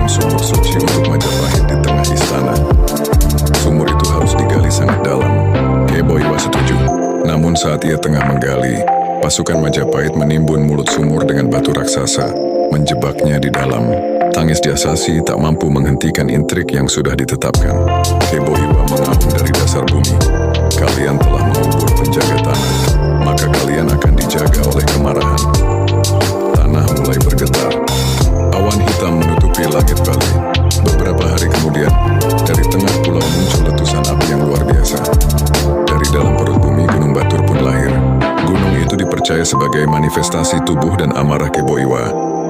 membangun sumur suci untuk Majapahit di tengah istana. Sumur itu harus digali sangat dalam. Kebo Iwa setuju. Namun saat ia tengah menggali, pasukan Majapahit menimbun mulut sumur dengan batu raksasa, menjebaknya di dalam. Tangis Diasasi tak mampu menghentikan intrik yang sudah ditetapkan. Kebo Iwa mengamuk dari dasar bumi. Kalian telah mengubur penjaga tanah, maka kalian akan dijaga oleh kemarahan. Tanah mulai bergetar. Awan hitam menutupi langit Bali. Beberapa hari kemudian, dari tengah pulau muncul letusan api yang luar biasa. Dari dalam perut bumi, Gunung Batur pun lahir. Gunung itu dipercaya sebagai manifestasi tubuh dan amarah Kebo Iwa.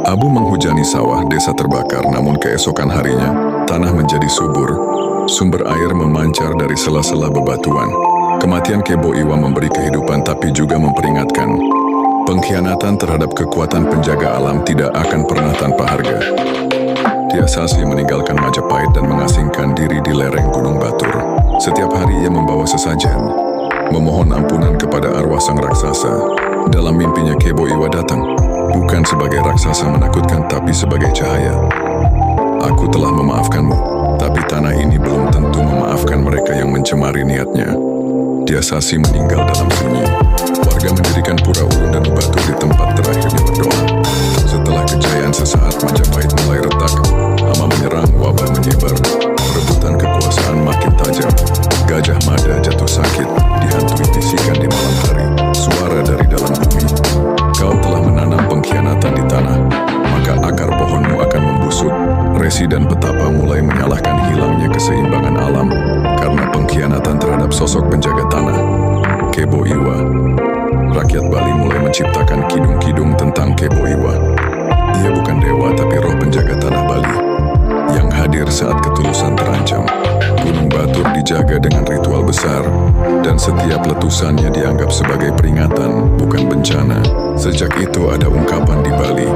Abu menghujani sawah, desa terbakar, namun keesokan harinya, tanah menjadi subur. Sumber air memancar dari sela-sela bebatuan. Kematian Kebo Iwa memberi kehidupan tapi juga memperingatkan. Pengkhianatan terhadap kekuatan penjaga alam tidak akan pernah tanpa harga. Diasasi meninggalkan Majapahit dan mengasingkan diri di lereng Gunung Batur. Setiap hari ia membawa sesajen, memohon ampunan kepada arwah sang raksasa. Dalam mimpinya Kebo Iwa datang, bukan sebagai raksasa menakutkan tapi sebagai cahaya. Aku telah memaafkanmu, tapi tanah ini belum tentu memaafkan mereka yang mencemari niatnya. Diasasi meninggal dalam sunyi. Warga mendirikan pura ulun dan batu di tempat terakhirnya berdoa. Setelah kejayaan sesaat, Majapahit mulai retak. Hama menyerang, wabah menyebar. Perebutan kekuasaan makin tajam. Gajah Mada jatuh sakit, dihantui bisikan di malam hari. Suara dari dalam bumi. Kau telah menanam pengkhianatan di tanah, maka akar pohonmu akan membusuk. Resi dan petapa mulai menyalahkan hilangnya keseimbangan alam karena pengkhianatan terhadap sosok penjaga tanah. Kebo Iwa. Rakyat Bali mulai menciptakan kidung-kidung tentang Kebo Iwa. Ia bukan dewa tapi roh penjaga tanah Bali yang hadir saat ketulusan terancam. Gunung Batur dijaga dengan ritual besar dan setiap letusannya dianggap sebagai peringatan, bukan bencana. Sejak itu ada ungkapan di Bali,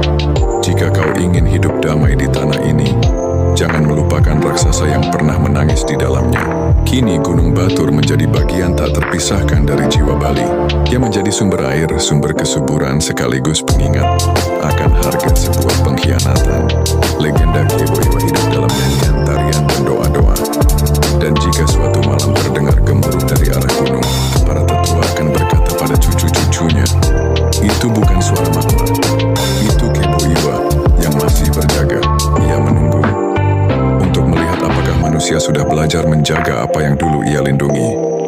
jika kau ingin hidup damai di tanah ini, jangan melupakan raksasa yang pernah menangis di dalamnya. Kini Gunung Batur menjadi bagian tak terpisahkan dari jiwa Bali. Ia menjadi sumber air, sumber kesuburan sekaligus pengingat akan harga sebuah pengkhianatan. Legenda Kebo Iwa hidup dalam nyanyian, tarian, dan doa-doa. Dan jika suatu malam terdengar gemuruh dari arah gunung, para tetua akan berkata pada cucu-cucunya, itu bukan suara magma, itu Kebo Iwa yang masih berjaga. Ia menunggu untuk melihat apakah manusia sudah belajar menjaga apa yang dulu ia lindungi.